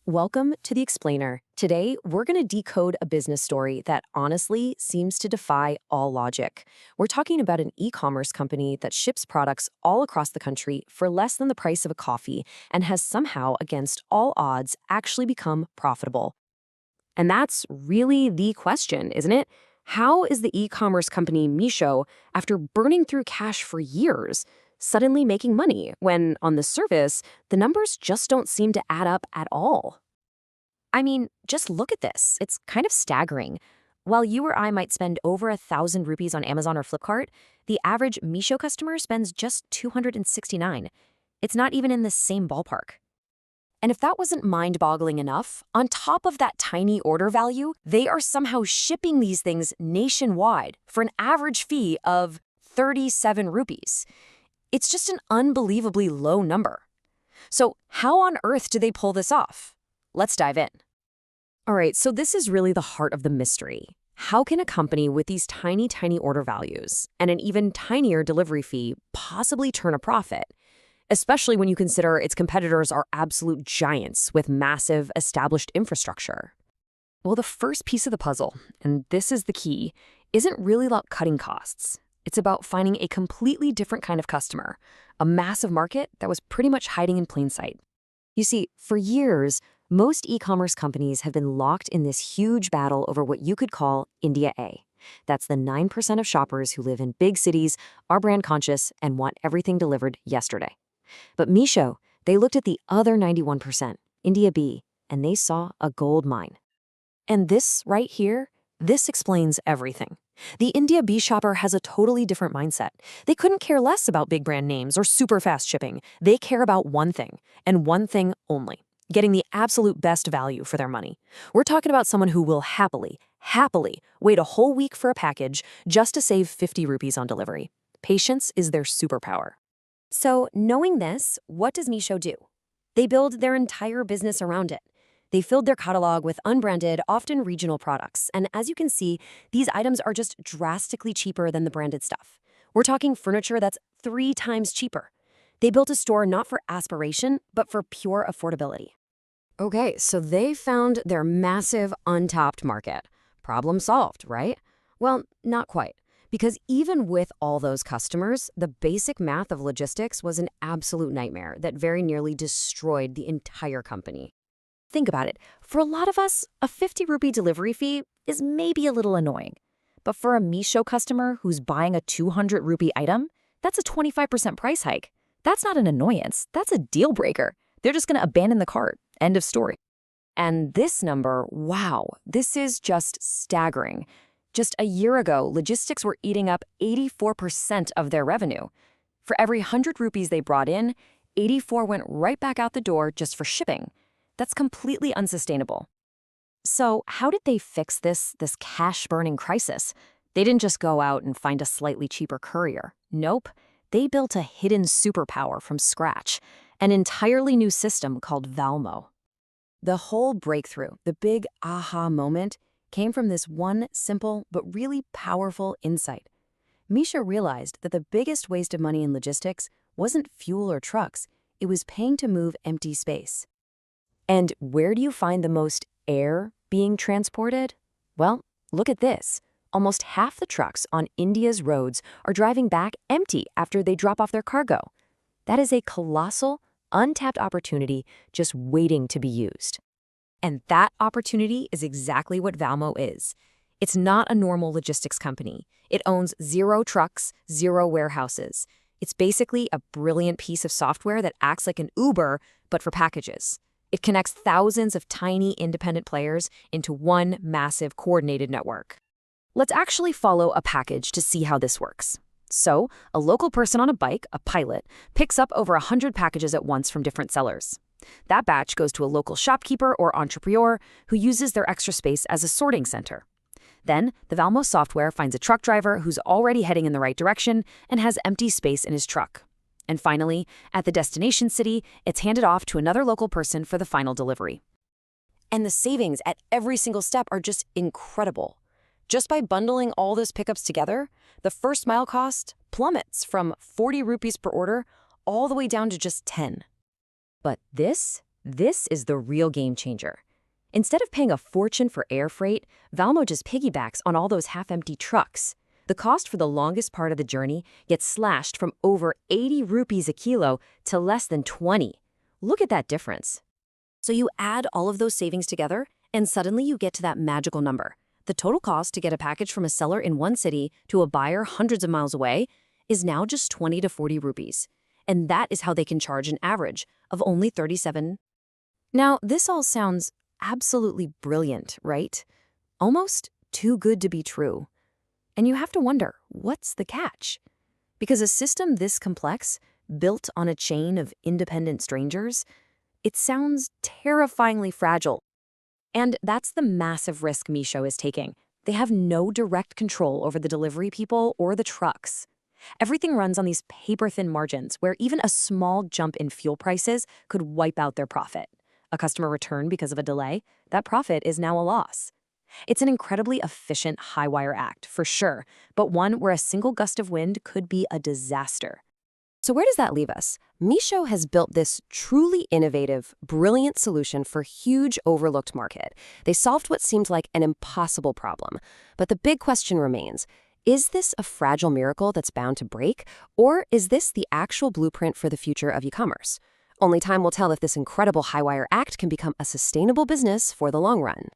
Welcome to The Explainer. Today, we're going to decode a business story that honestly seems to defy all logic. We're talking about an e-commerce company that ships products all across the country for less than the price of a coffee and has somehow, against all odds, actually become profitable. And that's really the question, isn't it? How is the e-commerce company Meesho, after burning through cash for years, suddenly making money when, on the surface, the numbers just don't seem to add up at all? I mean, just look at this. It's kind of staggering. While you or I might spend over 1,000 rupees on Amazon or Flipkart, the average Meesho customer spends just 269. It's not even in the same ballpark. And if that wasn't mind-boggling enough, on top of that tiny order value, they are somehow shipping these things nationwide for an average fee of 37 rupees. It's just an unbelievably low number. So how on earth do they pull this off? Let's dive in. All right, so this is really the heart of the mystery. How can a company with these tiny order values and an even tinier delivery fee possibly turn a profit? Especially when you consider its competitors are absolute giants with massive established infrastructure. Well, the first piece of the puzzle, and this is the key, isn't really about cutting costs. It's about finding a completely different kind of customer, a massive market that was pretty much hiding in plain sight. You see, for years, most e-commerce companies have been locked in this huge battle over what you could call India A. That's the 9% of shoppers who live in big cities, are brand conscious, and want everything delivered yesterday. But Meesho, they looked at the other 91%, India B, and they saw a gold mine. And this right here, this explains everything. The India B shopper has a totally different mindset. They couldn't care less about big brand names or super fast shipping. They care about one thing, and one thing only: getting the absolute best value for their money. We're talking about someone who will happily wait a whole week for a package just to save 50 rupees on delivery. Patience is their superpower. So, knowing this, what does Meesho do? They build their entire business around it. They filled their catalog with unbranded, often regional products, and as you can see, these items are just drastically cheaper than the branded stuff. We're talking furniture that's 3 times cheaper. They built a store not for aspiration, but for pure affordability. Okay, so they found their massive, untapped market. Problem solved, right? Well, not quite. Because even with all those customers, the basic math of logistics was an absolute nightmare that very nearly destroyed the entire company. Think about it. For a lot of us, a 50 rupee delivery fee is maybe a little annoying. But for a Meesho customer who's buying a 200 rupee item, that's a 25% price hike. That's not an annoyance. That's a deal breaker. They're just going to abandon the cart. End of story. And this number, wow, this is just staggering. Just a year ago, logistics were eating up 84% of their revenue. For every 100 rupees they brought in, 84 went right back out the door just for shipping. That's completely unsustainable. So how did they fix this cash-burning crisis? They didn't just go out and find a slightly cheaper courier. Nope. They built a hidden superpower from scratch, an entirely new system called Valmo. The whole breakthrough, the big aha moment, came from this one simple but really powerful insight. Meesho realized that the biggest waste of money in logistics wasn't fuel or trucks, it was paying to move empty space. And where do you find the most air being transported? Well, look at this. Almost half the trucks on India's roads are driving back empty after they drop off their cargo. That is a colossal, untapped opportunity just waiting to be used. And that opportunity is exactly what Valmo is. It's not a normal logistics company. It owns 0 trucks, 0 warehouses. It's basically a brilliant piece of software that acts like an Uber, but for packages. It connects thousands of tiny independent players into one massive coordinated network. Let's actually follow a package to see how this works. So, a local person on a bike, a pilot, picks up over 100 packages at once from different sellers. That batch goes to a local shopkeeper or entrepreneur who uses their extra space as a sorting center. Then, the Valmo software finds a truck driver who's already heading in the right direction and has empty space in his truck. And finally, at the destination city, it's handed off to another local person for the final delivery. And the savings at every single step are just incredible. Just by bundling all those pickups together, the first mile cost plummets from 40 rupees per order all the way down to just 10. But this This is the real game changer. Instead of paying a fortune for air freight, Valmo just piggybacks on all those half-empty trucks. The cost for the longest part of the journey gets slashed from over 80 rupees a kilo to less than 20. Look at that difference. So you add all of those savings together, and suddenly you get to that magical number. The total cost to get a package from a seller in one city to a buyer hundreds of miles away is now just 20 to 40 rupees. And that is how they can charge an average of only 37. Now, this all sounds absolutely brilliant, right? Almost too good to be true. And you have to wonder, what's the catch? Because a system this complex, built on a chain of independent strangers, it sounds terrifyingly fragile. And that's the massive risk Meesho is taking. They have no direct control over the delivery people or the trucks. Everything runs on these paper-thin margins where even a small jump in fuel prices could wipe out their profit. A customer return because of a delay, that profit is now a loss. It's an incredibly efficient high-wire act, for sure, but one where a single gust of wind could be a disaster. So where does that leave us? Meesho has built this truly innovative, brilliant solution for a huge overlooked market. They solved what seemed like an impossible problem. But the big question remains, is this a fragile miracle that's bound to break, or is this the actual blueprint for the future of e-commerce? Only time will tell if this incredible high-wire act can become a sustainable business for the long run.